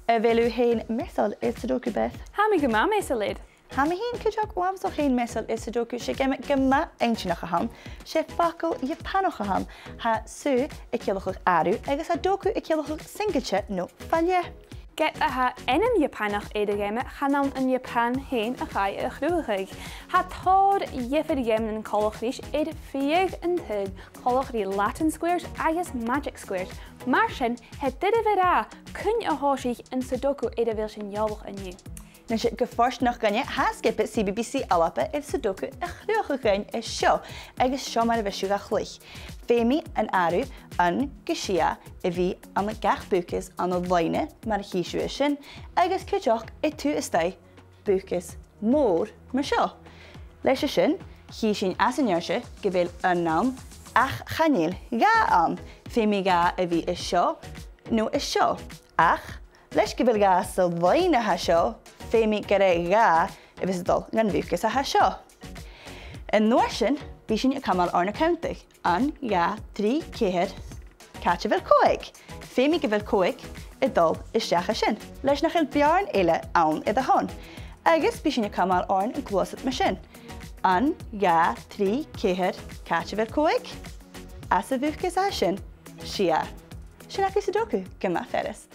Bhfuil hain measal is Sudoku Beth. Ha mi gyma mesalid. Ha mi hain cydog wafs o hain measal is Sudoku se gyma eintionach a ham, se facal Japanoch a ham, ha su y cilwchwch aru, agos ha doku y cilwchwch singilche no falje. Get a ha enam Japanach edegeme, hanam in Japan hain a chai a chluicheas. Ha tod yfyd gem yn colochrys ed Faic yn tyd colochrys Latin squares agus magic squares. Marsin het dit even a kun a horsich in Sudoku ed a vilshin jawch in you. Nes je geforst nog ganje, ha skippe CBBC ALBA is Sudoku a chluicheas is sio, agus sio mar a vishu ga chluich. Femi an aru an gishia vi an gach bucas an o leine mar hishu sin, agus cydioch tu ystai bucas mór mar sio. Leis sin, sin as an jarsje gyfil an naam ach chanil ga an. Femi ga vi is sio, no is sio. Ach, leis gyfil ga sa leine ha sio, femi gare ga is dol gan bucas a ha sio. En noorsin, bí sin camal arna countig, an ga 3 céir catcha vel coig. Femi go vel coig, I dul is seacha sin. Leis nach il bearn eile ann I a hon. Agus bí sin camal arn yn glosat mar sin. An ga 3 céir catcha vel coig, as a bhucas a sin, sia. Sin ac Sudoku gyma ferris.